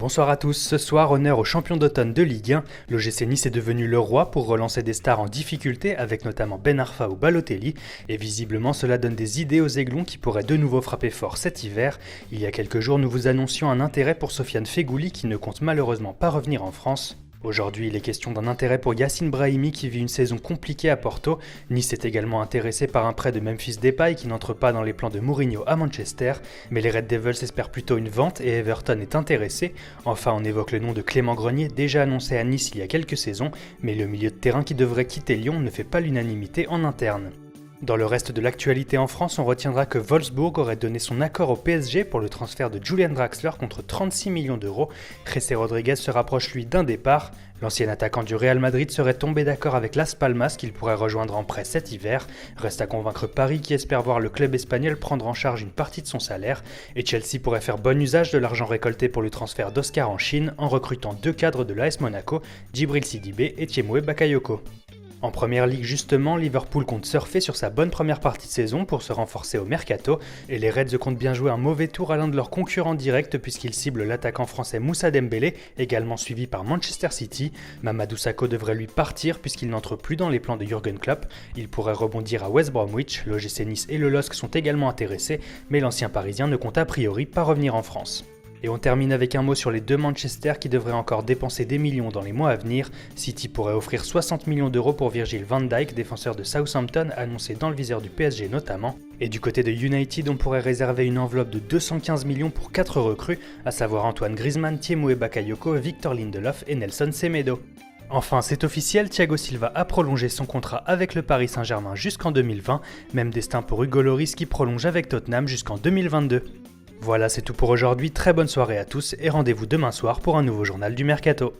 Bonsoir à tous, ce soir honneur au champion d'automne de Ligue 1, l'OGC Nice est devenu le roi pour relancer des stars en difficulté avec notamment Ben Arfa ou Balotelli, et visiblement cela donne des idées aux Aiglons qui pourraient de nouveau frapper fort cet hiver. Il y a quelques jours nous vous annoncions un intérêt pour Sofiane Feghouli qui ne compte malheureusement pas revenir en France. Aujourd'hui, il est question d'un intérêt pour Yacine Brahimi qui vit une saison compliquée à Porto. Nice est également intéressé par un prêt de Memphis Depay qui n'entre pas dans les plans de Mourinho à Manchester, mais les Red Devils espèrent plutôt une vente et Everton est intéressé. Enfin, on évoque le nom de Clément Grenier, déjà annoncé à Nice il y a quelques saisons, mais le milieu de terrain qui devrait quitter Lyon ne fait pas l'unanimité en interne. Dans le reste de l'actualité en France, on retiendra que Wolfsburg aurait donné son accord au PSG pour le transfert de Julian Draxler contre 36 millions d'euros. José Rodriguez se rapproche lui d'un départ. L'ancien attaquant du Real Madrid serait tombé d'accord avec Las Palmas qu'il pourrait rejoindre en prêt cet hiver. Reste à convaincre Paris qui espère voir le club espagnol prendre en charge une partie de son salaire. Et Chelsea pourrait faire bon usage de l'argent récolté pour le transfert d'Oscar en Chine en recrutant deux cadres de l'AS Monaco, Djibril Sidibé et Tiémoué Bakayoko. En première ligue justement, Liverpool compte surfer sur sa bonne première partie de saison pour se renforcer au mercato, et les Reds comptent bien jouer un mauvais tour à l'un de leurs concurrents directs puisqu'ils ciblent l'attaquant français Moussa Dembélé, également suivi par Manchester City. Mamadou Sakho devrait lui partir puisqu'il n'entre plus dans les plans de Jürgen Klopp. Il pourrait rebondir à West Bromwich, l'OGC Nice et le LOSC sont également intéressés, mais l'ancien parisien ne compte a priori pas revenir en France. Et on termine avec un mot sur les deux Manchester qui devraient encore dépenser des millions dans les mois à venir. City pourrait offrir 60 millions d'euros pour Virgil van Dijk, défenseur de Southampton, annoncé dans le viseur du PSG notamment. Et du côté de United, on pourrait réserver une enveloppe de 215 millions pour 4 recrues, à savoir Antoine Griezmann, Tiémoué Bakayoko, Victor Lindelof et Nelson Semedo. Enfin, c'est officiel, Thiago Silva a prolongé son contrat avec le Paris Saint-Germain jusqu'en 2020, même destin pour Hugo Lloris qui prolonge avec Tottenham jusqu'en 2022. Voilà, c'est tout pour aujourd'hui, très bonne soirée à tous et rendez-vous demain soir pour un nouveau journal du Mercato.